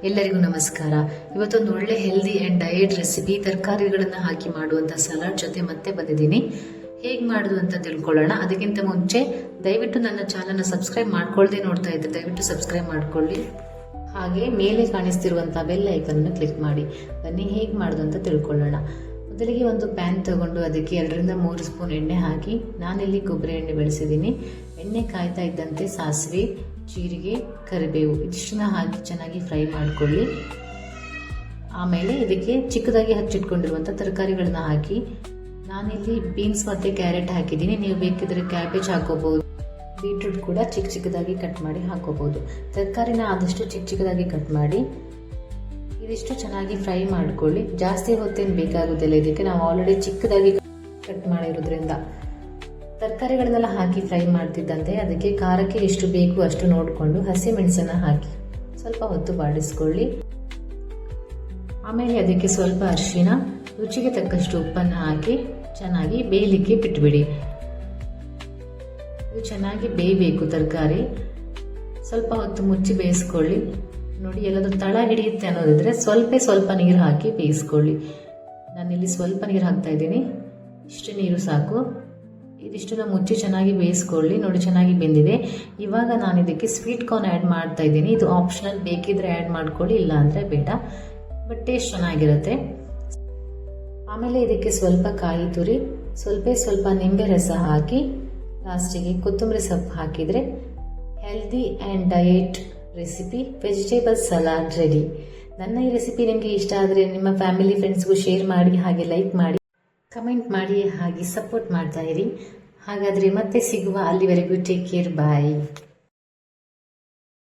ಎಲ್ಲರಿಗೂ ನಮಸ್ಕಾರ. ಇವತ್ತೊಂದು ಒಳ್ಳೆ ಹೆಲ್ದಿ ಆ್ಯಂಡ್ ಡಯಟ್ ರೆಸಿಪಿ ತರಕಾರಿಗಳನ್ನು ಹಾಕಿ ಮಾಡುವಂಥ ಸಲಾಡ್ ಜೊತೆ ಮತ್ತೆ ಬಂದಿದ್ದೀನಿ. ಹೇಗೆ ಮಾಡೋದು ಅಂತ ತಿಳ್ಕೊಳ್ಳೋಣ. ಅದಕ್ಕಿಂತ ಮುಂಚೆ ದಯವಿಟ್ಟು ನನ್ನ ಚಾನಲ್ನ ಸಬ್ಸ್ಕ್ರೈಬ್ ಮಾಡ್ಕೊಳ್ಳದೆ ನೋಡ್ತಾ ಇದ್ದರೆ ದಯವಿಟ್ಟು ಸಬ್ಸ್ಕ್ರೈಬ್ ಮಾಡ್ಕೊಳ್ಳಿ. ಹಾಗೆ ಮೇಲೆ ಕಾಣಿಸ್ತಿರುವಂಥ ಬೆಲ್ ಐಕನ್ನು ಕ್ಲಿಕ್ ಮಾಡಿ. ಬನ್ನಿ ಹೇಗೆ ಮಾಡೋದು ಅಂತ ತಿಳ್ಕೊಳ್ಳೋಣ. ಮೊದಲಿಗೆ ಒಂದು ಪ್ಯಾನ್ ತಗೊಂಡು ಅದಕ್ಕೆ 2 ರಿಂದ 3 ಸ್ಪೂನ್ ಎಣ್ಣೆ ಹಾಕಿ, ನಾನಿಲ್ಲಿ ಕೊಬ್ಬರಿ ಎಣ್ಣೆ ಬೆಳೆಸಿದ್ದೀನಿ. ಎಣ್ಣೆ ಕಾಯ್ತಾ ಇದ್ದಂತೆ ಸಾಸಿವೆ, ಜೀರಿಗೆ, ಕರಿಬೇವು ಇದಿಷ್ಟನ್ನ ಹಾಕಿ ಚೆನ್ನಾಗಿ ಫ್ರೈ ಮಾಡಿಕೊಳ್ಳಿ. ಆಮೇಲೆ ಇದಕ್ಕೆ ಚಿಕ್ಕದಾಗಿ ಹಚ್ಚಿಟ್ಕೊಂಡಿರುವಂಥ ತರಕಾರಿಗಳನ್ನ ಹಾಕಿ, ನಾನಿಲ್ಲಿ ಬೀನ್ಸ್ ಮತ್ತು ಕ್ಯಾರೆಟ್ ಹಾಕಿದ್ದೀನಿ. ನೀವು ಬೇಕಿದ್ರೆ ಕ್ಯಾಬೇಜ್ ಹಾಕೋಬಹುದು, ಬೀಟ್ರೂಟ್ ಕೂಡ ಚಿಕ್ಕದಾಗಿ ಕಟ್ ಮಾಡಿ ಹಾಕೋಬಹುದು. ತರಕಾರಿನ ಆದಷ್ಟು ಚಿಕ್ಕದಾಗಿ ಕಟ್ ಮಾಡಿ ಇದಿಷ್ಟು ಚೆನ್ನಾಗಿ ಫ್ರೈ ಮಾಡ್ಕೊಳ್ಳಿ. ಜಾಸ್ತಿ ಹೊತ್ತೇನು ಬೇಕಾಗುತ್ತಿಲ್ಲ, ಇದಕ್ಕೆ ನಾವು ಆಲ್ರೆಡಿ ಚಿಕ್ಕದಾಗಿ ಕಟ್ ಮಾಡಿರೋದ್ರಿಂದ. ತರಕಾರಿಗಳನ್ನೆಲ್ಲ ಹಾಕಿ ಫ್ರೈ ಮಾಡ್ತಿದ್ದಂತೆ ಅದಕ್ಕೆ ಖಾರಕ್ಕೆ ಎಷ್ಟು ಬೇಕು ಅಷ್ಟು ನೋಡಿಕೊಂಡು ಹಸಿಮೆಣಸನ್ನು ಹಾಕಿ ಸ್ವಲ್ಪ ಹೊತ್ತು ಬಾಡಿಸ್ಕೊಳ್ಳಿ. ಆಮೇಲೆ ಅದಕ್ಕೆ ಸ್ವಲ್ಪ ಅರಿಶಿನ, ರುಚಿಗೆ ತಕ್ಕಷ್ಟು ಉಪ್ಪನ್ನು ಹಾಕಿ ಚೆನ್ನಾಗಿ ಬೇಯಲಿಕ್ಕೆ ಬಿಟ್ಬಿಡಿ. ಇದು ಚೆನ್ನಾಗಿ ಬೇಯಬೇಕು ತರಕಾರಿ. ಸ್ವಲ್ಪ ಹೊತ್ತು ಮುಚ್ಚಿ ಬೇಯಿಸ್ಕೊಳ್ಳಿ. ನೋಡಿ, ಎಲ್ಲಾದ್ರೂ ತಳ ಹಿಡಿಯುತ್ತೆ ಅನ್ನೋದಿದ್ರೆ ಸ್ವಲ್ಪ ನೀರು ಹಾಕಿ ಬೇಯಿಸ್ಕೊಳ್ಳಿ. ನಾನಿಲ್ಲಿ ಸ್ವಲ್ಪ ನೀರು ಹಾಕ್ತಾ ಇದ್ದೀನಿ, ಇಷ್ಟು ನೀರು ಸಾಕು. ಇದಿಷ್ಟನ್ನ ಮುಚ್ಚಿ ಚೆನ್ನಾಗಿ ಬೇಯಿಸ್ಕೊಳ್ಳಿ. ನೋಡಿ, ಚೆನ್ನಾಗಿ ಬೆಂದಿದೆ. ಇವಾಗ ನಾನು ಇದಕ್ಕೆ ಸ್ವೀಟ್ ಕಾರ್ನ್ ಆ್ಯಡ್ ಮಾಡ್ತಾ ಇದ್ದೀನಿ. ಇದು ಆಪ್ಷನಲ್, ಬೇಕಿದ್ರೆ ಆ್ಯಡ್ ಮಾಡ್ಕೊಳ್ಳಿ, ಇಲ್ಲ ಅಂದರೆ ಬೇಡ, ಬಟ್ ಟೇಸ್ಟ್ ಚೆನ್ನಾಗಿರುತ್ತೆ. ಆಮೇಲೆ ಇದಕ್ಕೆ ಸ್ವಲ್ಪ ಕಾಯಿ ತುರಿ, ಸ್ವಲ್ಪ ನಿಂಬೆ ರಸ ಹಾಕಿ ಲಾಸ್ಟಿಗೆ ಕೊತ್ತಂಬರಿ ಸೊಪ್ಪು ಹಾಕಿದರೆ healthy and diet recipe vegetable salad ready. ನನ್ನ ಈ ರೆಸಿಪಿ ನಿಮಗೆ ಇಷ್ಟ ಆದರೆ ನಿಮ್ಮ ಫ್ಯಾಮಿಲಿ ಫ್ರೆಂಡ್ಸ್ಗೂ ಶೇರ್ ಮಾಡಿ, ಹಾಗೆ ಲೈಕ್ ಮಾಡಿ, ಕಮೆಂಟ್ ಮಾಡಿ, ಹಾಗೆ ಸಪೋರ್ಟ್ ಮಾಡ್ತಾ ಇರಿ. ಹಾಗಾದರೆ ಮತ್ತೆ ಸಿಗುವ. ಅಲ್ಲಿವರೆಗೂ ಟೇಕ್ ಕೇರ್, ಬಾಯ್.